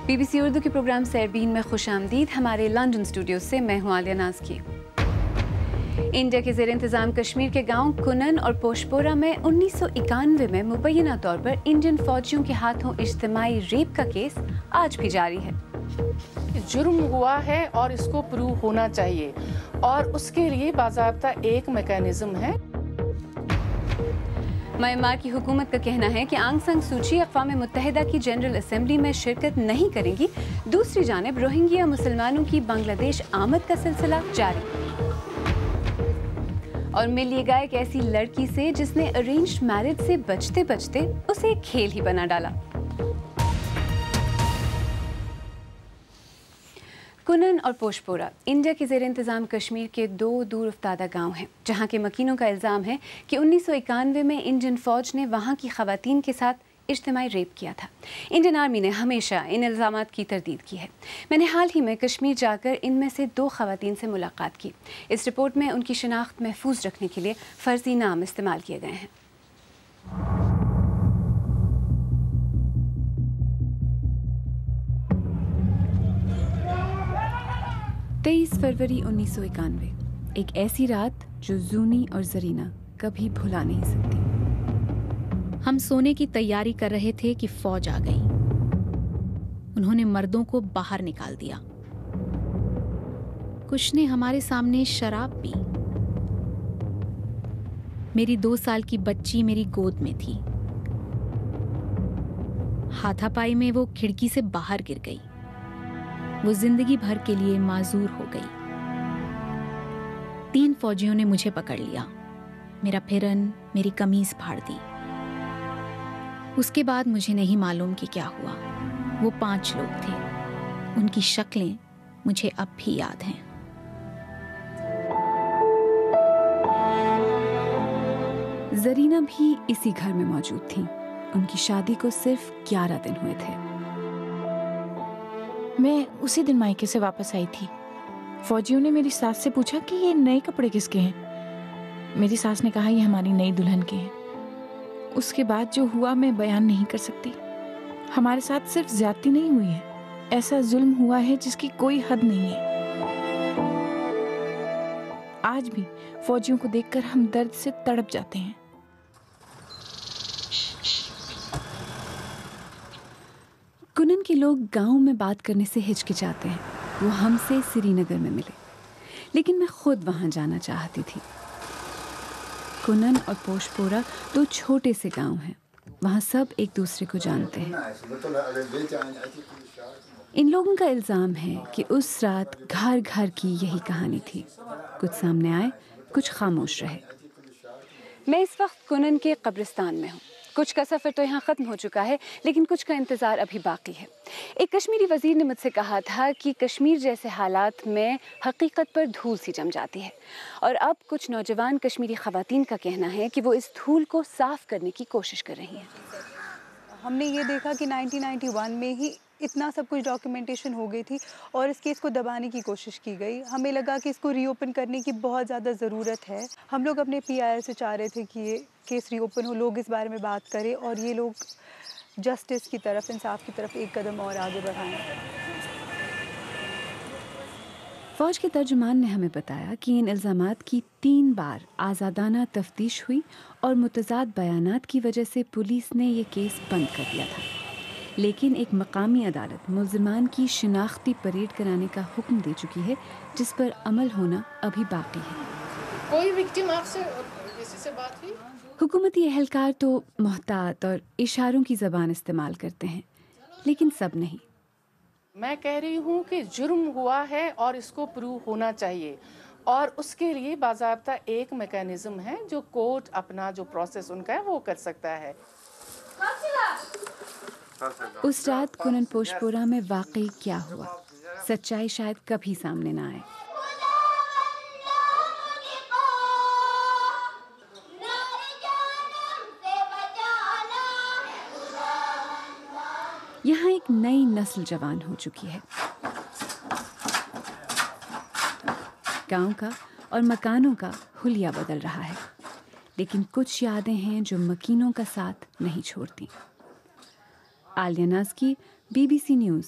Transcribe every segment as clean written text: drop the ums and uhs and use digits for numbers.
BBC Urdu کے programme سیربین میں خوش آمدید. ہمارے لندن اسٹوڈیو سے میں ہوں عالیہ نازکی. انڈیا کے زیر انتظام کشمیر کے گاؤں کنن اور پوشپورہ میں 1991 میں مبینہ طور پر انڈین فوجیوں کے ہاتھوں اجتماعی ریپ کا کیس آج بھی جاری ہے. جرم ہوا ہے اور اس کو پروو ہونا چاہیے اور اس کے لیے باضابطہ ایک میکینزم ہے. میانمار کی حکومت کا کہنا ہے کہ آنگ سان سوچی اقوام متحدہ کی جنرل اسمبلی میں شرکت نہیں کریں گی. دوسری جانب روہنگیا مسلمانوں کی بنگلہ دیش آمد کا سلسلہ جاری. اور مل لیے گا ایک ایسی لڑکی سے جس نے ارینجڈ میرج سے بچتے بچتے اسے ایک کھیل ہی بنا ڈالا. کنن اور پوشپورہ انڈیا کے زیر انتظام کشمیر کے دو دور افتادہ گاؤں ہیں جہاں کے مکینوں کا الزام ہے کہ 1991 میں انڈین فوج نے وہاں کی خواتین کے ساتھ اجتماعی ریپ کیا تھا. انڈین آرمی نے ہمیشہ ان الزامات کی تردید کی ہے. میں نے حال ہی میں کشمیر جا کر ان میں سے 2 خواتین سے ملاقات کی. اس رپورٹ میں ان کی شناخت محفوظ رکھنے کے لیے فرضی نام استعمال کیے گئے ہیں. 23 فروری 1991 ایک ایسی رات جو زونی اور زرینہ کبھی بھلا نہیں سکتی. ہم سونے کی تیاری کر رہے تھے کہ فوج آ گئی. انہوں نے مردوں کو باہر نکال دیا. کچھ نے ہمارے سامنے شراب پی. میری 2 سال کی بچی میری گود میں تھی. ہاتھا پائی میں وہ کھڑکی سے باہر گر گئی. وہ زندگی بھر کے لیے معذور ہو گئی. 3 فوجیوں نے مجھے پکڑ لیا. میرا پھرن، میری قمیض پھاڑ دی. اس کے بعد مجھے نہیں معلوم کہ کیا ہوا. وہ 5 لوگ تھے. ان کی شکلیں مجھے اب بھی یاد ہیں. زرینہ بھی اسی گھر میں موجود تھیں. ان کی شادی کو صرف 11 دن ہوئے تھے. میں اسی دن مائکے سے واپس آئی تھی. فوجیوں نے میری ساس سے پوچھا کہ یہ نئے کپڑے کس کے ہیں. میری ساس نے کہا یہ ہماری نئی دلہن کے ہیں. اس کے بعد جو ہوا میں بیان نہیں کر سکتی. ہمارے ساتھ صرف زیادتی نہیں ہوئی ہے، ایسا ظلم ہوا ہے جس کی کوئی حد نہیں ہے. آج بھی فوجیوں کو دیکھ کر ہم درد سے تڑپ جاتے ہیں. کنن کے لوگ گاؤں میں بات کرنے سے ہچکچاتے ہیں. وہ ہم سے سری نگر میں ملے لیکن میں خود وہاں جانا چاہتی تھی. کنن اور پوشپورہ 2 چھوٹے سے گاؤں ہیں. وہاں سب ایک دوسرے کو جانتے ہیں. ان لوگوں کا الزام ہے کہ اس رات گھر گھر کی یہی کہانی تھی. کچھ سامنے آئے، کچھ خاموش رہے. میں اس وقت کنن کے قبرستان میں ہوں. کچھ کا سفر تو یہاں ختم ہو چکا ہے لیکن کچھ کا انتظار ابھی باقی ہے. ایک کشمیری وزیر نے مجھ سے کہا تھا کہ کشمیر جیسے حالات میں حقیقت پر دھول سی جم جاتی ہے اور اب کچھ نوجوان کشمیری خواتین کا کہنا ہے کہ وہ اس دھول کو صاف کرنے کی کوشش کر رہی ہیں. ہم نے یہ دیکھا کہ 1991 میں ہی اتنا سب کچھ ڈاکیومنٹیشن ہو گئی تھی اور اس کیس کو دبانے کی کوشش کی گئی. ہمیں لگا کہ اس کو ری اوپن کرنے کی بہت زیادہ ضرورت ہے. ہم لوگ اپنے PIR سے چاہ رہے تھے کہ یہ کیس ری اوپن ہو، لوگ اس بارے میں بات کریں اور یہ لوگ جسٹس کی طرف، انصاف کی طرف ایک قدم اور آگے بڑھائیں. فوج کے ترجمان نے ہمیں بتایا کہ ان الزامات کی 3 بار آزادانہ تفتیش ہوئی اور متضاد بیانات کی وجہ سے پولیس نے یہ کیس بند کر دیا تھا. لیکن ایک مقامی عدالت ملزمان کی شناختی پریڈ کرانے کا حکم دے چکی ہے جس پر عمل ہونا ابھی باقی ہے. کوئی وکٹم آپ سے کسی سے بات ہوئی؟ حکومتی اہلکار تو محتاط اور اشاروں کی زبان استعمال کرتے ہیں لیکن سب نہیں. میں کہہ رہی ہوں کہ جرم ہوا ہے اور اس کو پروو ہونا چاہیے اور اس کے لیے باضابطہ ایک میکینزم ہے جو کورٹ اپنا جو پروسیس ان کا ہے وہ کر سکتا ہے. اس رات کنن پوشپورہ میں واقعی کیا ہوا، سچائی شاید کبھی سامنے نہ آئے. یہاں ایک نئی نسل جوان ہو چکی ہے. گاؤں کا اور مکانوں کا حلیہ بدل رہا ہے لیکن کچھ یادیں ہیں جو مکینوں کا ساتھ نہیں چھوڑتی. عالیہ نازکی، BBC نیوز،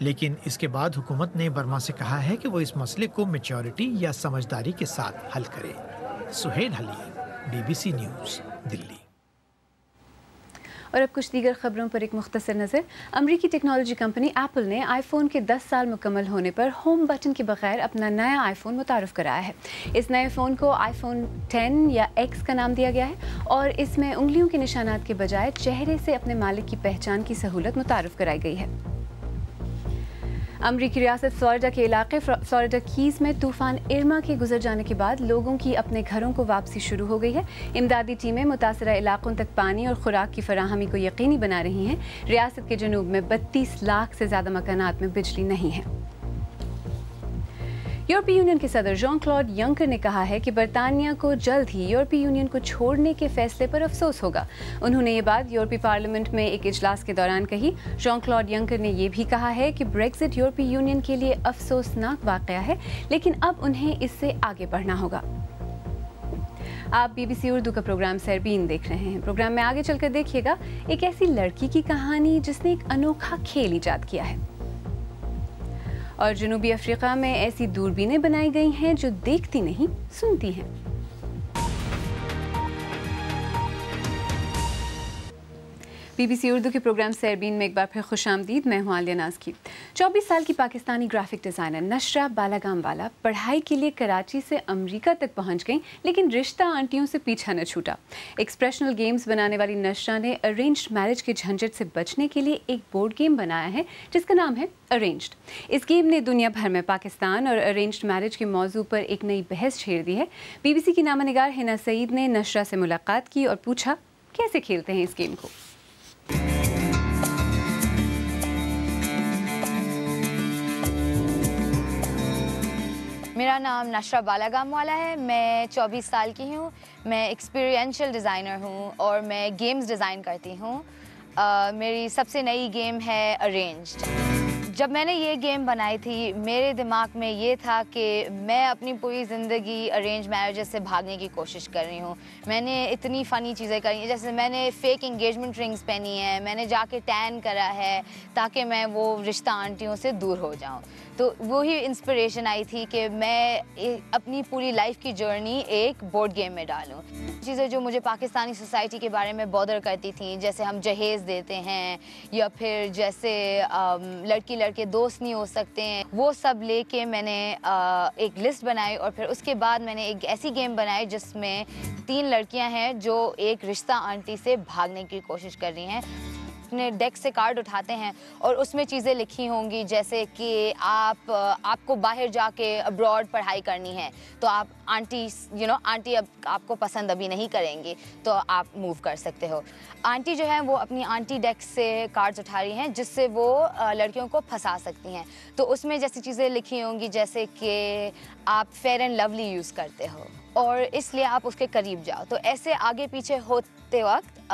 لیکن اس کے بعد حکومت نے برما سے کہا ہے کہ وہ اس مسئلے کو میچورٹی یا سمجھداری کے ساتھ حل کرے۔ سہیل حلیم، BBC نیوز، دلی۔ اور اب کچھ دیگر خبروں پر ایک مختصر نظر۔ امریکی ٹیکنالوجی کمپنی ایپل نے آئی فون کے 10 سال مکمل ہونے پر ہوم بٹن کے بغیر اپنا نیا آئی فون متعارف کرایا ہے۔ اس نئے فون کو آئی فون 10 یا ایکس کا نام دیا گیا ہے اور اس میں انگلیوں کے نشانات کے بجائے چہرے سے اپنے مالک کی پہچان کی سہولت متعارف کرائی گئی ہے۔ امریکی ریاست فلوریڈا کے علاقے فلوریڈا کیز میں طوفان ارما کے گزر جانے کے بعد لوگوں کی اپنے گھروں کو واپسی شروع ہو گئی ہے۔ امدادی ٹیمیں متاثرہ علاقوں تک پانی اور خوراک کی فراہمی کو یقینی بنا رہی ہیں۔ ریاست کے جنوب میں 32 لاکھ سے زیادہ مکانات میں بجلی نہیں ہے۔ یورپی یونین کے صدر جان کلاڈ ینکر نے کہا ہے کہ برطانیہ کو جلد ہی یورپی یونین کو چھوڑنے کے فیصلے پر افسوس ہوگا۔ انہوں نے یہ بات یورپی پارلیمنٹ میں ایک اجلاس کے دوران کہی۔ جان کلاڈ ینکر نے یہ بھی کہا ہے کہ بریگزٹ یورپی یونین کے لیے افسوسناک واقعہ ہے، لیکن اب انہیں اس سے آگے بڑھنا ہوگا۔ آپ BBC اردو کا پروگرام سیربین دیکھ رہے ہیں۔ پروگرام میں آگے چل کر دیکھیے گا ایک ایسی لڑکی کی کہانی جس نے ایک انوکھا کھیل ایجاد کیا ہے، اور جنوبی افریقہ میں ایسی دوربینیں بنائی گئی ہیں جو دیکھتی نہیں سنتی ہیں۔ BBC اردو کے پروگرام سیربین میں ایک بار پھر خوش آمدید۔ میں ہوں عالیہ ناز کی۔ 24 سال کی پاکستانی گرافک ڈیزائنر نشرہ بالاگام والا پڑھائی کے لیے کراچی سے امریکہ تک پہنچ گئیں، لیکن رشتہ آنٹیوں سے پیچھا نہ چھوٹا۔ ایکسپریشنل گیمز بنانے والی نشرہ نے ارینجڈ میرج کے جھنجٹ سے بچنے کے لیے ایک بورڈ گیم بنایا ہے جس کا نام ہے ارینجڈ۔ اس گیم نے دنیا بھر میں پاکستان اور ارینجڈ میرج کے موضوع پر ایک نئی بحث چھیڑ دی ہے۔ BBC کی نامہ نگار ہنا سعید نے نشرہ سے ملاقات کی اور پوچھا کیسے کھیلتے ہیں اس گیم کو۔ میرا نام نشرہ بالاگام والا ہے۔ میں 24 سال کی ہوں۔ میں ایکسپیرینشل ڈیزائنر ہوں اور میں گیمز ڈیزائن کرتی ہوں۔ میری سب سے نئی گیم ہے ارینجڈ۔ جب میں نے یہ گیم بنائی تھی میرے دماغ میں یہ تھا کہ میں اپنی پوری زندگی ارینج میرجز سے بھاگنے کی کوشش کر رہی ہوں۔ میں نے اتنی فنی چیزیں کری ہیں، جیسے میں نے فیک انگیجمنٹ رنگز پہنی ہیں، میں نے جا کے ٹین کرا ہے تاکہ میں وہ رشتہ آنٹیوں سے دور ہو جاؤں۔ تو وہی انسپریشن آئی تھی کہ میں اپنی پوری لائف کی جرنی ایک بورڈ گیم میں ڈالوں۔ چیزیں جو مجھے پاکستانی سوسائٹی کے بارے میں بودر کرتی تھیں، جیسے ہم جہیز دیتے ہیں یا پھر جیسے لڑکی لڑکے دوست نہیں ہو سکتے ہیں، وہ سب لے کے میں نے ایک لسٹ بنائی اور پھر اس کے بعد میں نے ایک ایسی گیم بنائی جس میں 3 لڑکیاں ہیں جو ایک رشتہ آنٹی سے بھاگنے کی کوشش کر رہی ہیں۔ اپنے ڈیک سے کارڈ اٹھاتے ہیں اور اس میں چیزیں لکھی ہوں گی جیسے کہ آپ کو باہر جا کے ابراڈ پڑھائی کرنی ہے تو آپ آنٹی اب آپ کو پسند ابھی نہیں کریں گی تو آپ موو کر سکتے ہو۔ آنٹی جو ہے وہ اپنی آنٹی ڈیک سے کارڈز اٹھا رہی ہیں جس سے وہ لڑکیوں کو پھنسا سکتی ہیں۔ تو اس میں جیسی چیزیں لکھی ہوں گی جیسے کہ آپ فیئر اینڈ لولی یوز کرتے ہو اور اس لیے آپ اس کے قریب جاؤ۔ تو ایسے آگے پیچھے ہوتے وقت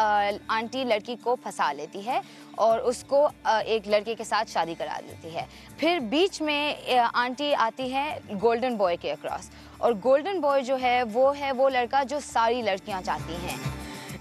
آنٹی لڑکی کو پھنسا لیتی ہے اور اس کو ایک لڑکے کے ساتھ شادی کرا دیتی ہے۔ پھر بیچ میں آنٹی آتی ہے گولڈن بوائے کے اکراس، اور گولڈن بوائے جو ہے وہ لڑکا جو ساری لڑکیاں چاہتی ہیں۔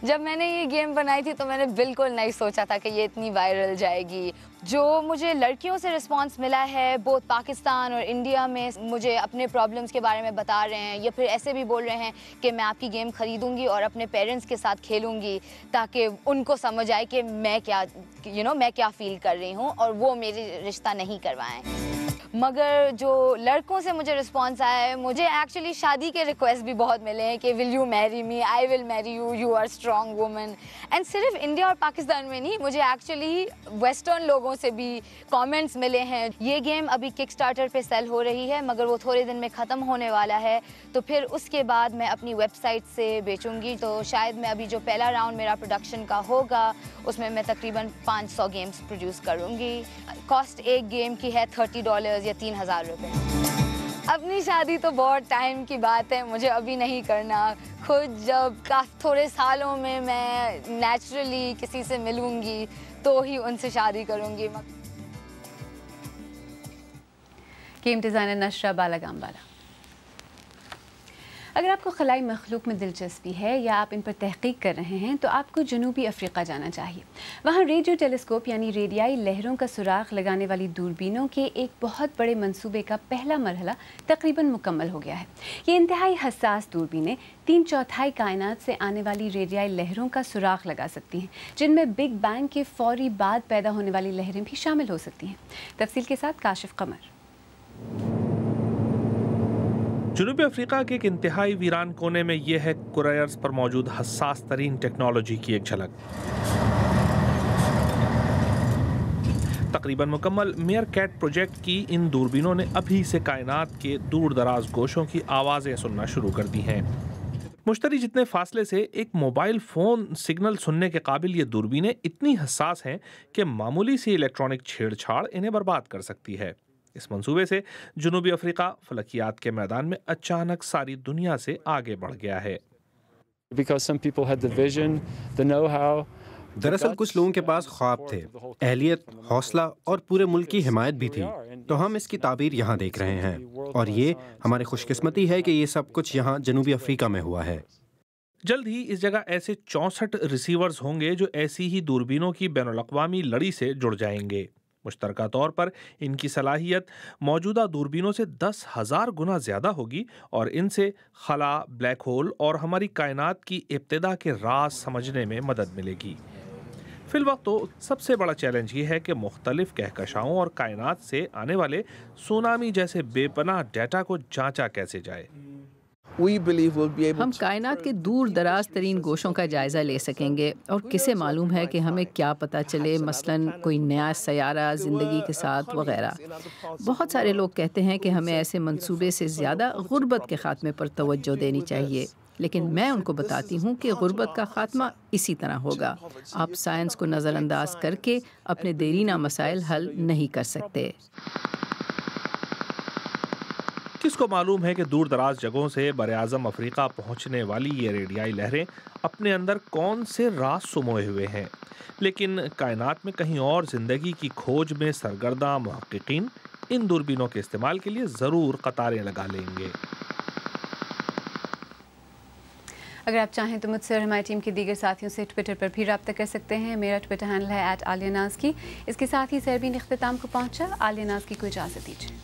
جب میں نے یہ گیم بنائی تھی تو میں نے بالکل نہیں سوچا تھا کہ یہ اتنی وائرل جائے گی۔ جو مجھے لڑکیوں سے رسپانس ملا ہے بہت پاکستان اور انڈیا میں، مجھے اپنے پرابلمس کے بارے میں بتا رہے ہیں یا پھر ایسے بھی بول رہے ہیں کہ میں آپ کی گیم خریدوں گی اور اپنے پیرنٹس کے ساتھ کھیلوں گی تاکہ ان کو سمجھ آئے کہ میں کیا فیل کر رہی ہوں اور وہ میری رشتہ نہیں کروائیں۔ مگر جو لڑکوں سے مجھے رسپانس آیا ہے، مجھے ایکچولی شادی کے ریکویسٹ بھی بہت ملے ہیں کہ ول یو میری می، I will marry you, you are strong woman. And صرف انڈیا اور پاکستان میں نہیں، مجھے ایکچولی ویسٹرن لوگوں سے بھی کامنٹس ملے ہیں۔ یہ گیم ابھی کک اسٹارٹر پہ سیل ہو رہی ہے مگر وہ تھوڑے دن میں ختم ہونے والا ہے، تو پھر اس کے بعد میں اپنی ویب سائٹ سے بیچوں گی۔ تو شاید میں ابھی جو پہلا راؤنڈ میرا پروڈکشن کا ہوگا اس میں تقریباً 500 گیمز پروڈیوس کروں گی۔ کاسٹ ایک گیم کی ہے $30 یا 3000 روپے۔ اپنی شادی تو بہت ٹائم کی بات ہے، مجھے ابھی نہیں کرنا۔ خود جب تھوڑے سالوں میں نیچرلی کسی سے ملوں گی تو ہی ان سے شادی کروں گی۔ گیم ڈیزائنر نشرہ بالاگام والا۔ اگر آپ کو خلائی مخلوق میں دلچسپی ہے یا آپ ان پر تحقیق کر رہے ہیں تو آپ کو جنوبی افریقہ جانا چاہیے. وہاں ریڈیو ٹیلیسکوپ یعنی ریڈیائی لہروں کا سراغ لگانے والی دوربینوں کے ایک بہت بڑے منصوبے کا پہلا مرحلہ تقریباً مکمل ہو گیا ہے. یہ انتہائی حساس دوربینیں 3/4 کائنات سے آنے والی ریڈیائی لہروں کا سراغ لگا سکتی ہیں، جن میں بگ بینگ کے فوری بعد پیدا ہونے والی لہریں بھی شامل ہو سکتی ہیں. تفصیل کے ساتھ کاشف قمر. جنوبی افریقہ کے ایک انتہائی ویران کونے میں یہ ہے کرۂ ارض پر موجود حساس ترین ٹیکنالوجی کی ایک جھلک. تقریباً مکمل میئر کیٹ پروجیکٹ کی ان دوربینوں نے ابھی سے کائنات کے دور دراز گوشوں کی آوازیں سننا شروع کر دی ہیں. مشتری جتنے فاصلے سے ایک موبائل فون سگنل سننے کے قابل یہ دوربینیں اتنی حساس ہیں کہ معمولی سی الیکٹرانک چھیڑ چھاڑ انہیں برباد کر سکتی ہے. اس منصوبے سے جنوبی افریقہ فلکیات کے میدان میں اچانک ساری دنیا سے آگے بڑھ گیا ہے. دراصل کچھ لوگوں کے پاس خواب تھے، اہلیت، حوصلہ اور پورے ملک کی حمایت بھی تھی، تو ہم اس کی تعبیر یہاں دیکھ رہے ہیں. اور یہ ہماری خوش قسمتی ہے کہ یہ سب کچھ یہاں جنوبی افریقہ میں ہوا ہے. جلد ہی اس جگہ ایسے 64 ریسیورز ہوں گے جو ایسی ہی دوربینوں کی بین الاقوامی لڑی سے جڑ جائیں گے. مشترکہ طور پر ان کی صلاحیت موجودہ دوربینوں سے 10,000 گنا زیادہ ہوگی اور ان سے خلا، بلیک ہول اور ہماری کائنات کی ابتدا کے راز سمجھنے میں مدد ملے گی. فی الوقت تو سب سے بڑا چیلنج یہ ہے کہ مختلف کہکشاؤں اور کائنات سے آنے والے سونامی جیسے بے پناہ ڈیٹا کو جانچا کیسے جائے. ہم کائنات کے دور دراز ترین گوشوں کا جائزہ لے سکیں گے اور کسے معلوم ہے کہ ہمیں کیا پتہ چلے، مثلاً کوئی نیا سیارہ زندگی کے ساتھ وغیرہ. بہت سارے لوگ کہتے ہیں کہ ہمیں ایسے منصوبے سے زیادہ غربت کے خاتمے پر توجہ دینی چاہیے، لیکن میں ان کو بتاتی ہوں کہ غربت کا خاتمہ اسی طرح ہوگا. آپ سائنس کو نظر انداز کر کے اپنے دیرینہ مسائل حل نہیں کر سکتے. کس کو معلوم ہے کہ دور دراز جگہوں سے براعظم افریقہ پہنچنے والی یہ ریڈیائی لہریں اپنے اندر کون سے راز سموئے ہوئے ہیں. لیکن کائنات میں کہیں اور زندگی کی کھوج میں سرگرداں محققین ان دوربینوں کے استعمال کے لیے ضرور قطاریں لگا لیں گے. اگر آپ چاہیں تو مجھ سے اور ہماری ٹیم کے دیگر ساتھیوں سے ٹویٹر پر بھی رابطہ کر سکتے ہیں. میرا ٹویٹر ہینڈل ہے @عالیہ ناز کی. اس کے ساتھ ہی سربین اختتام کو پہنچا. عالیہ ناز کی کو اجازت دیجیے.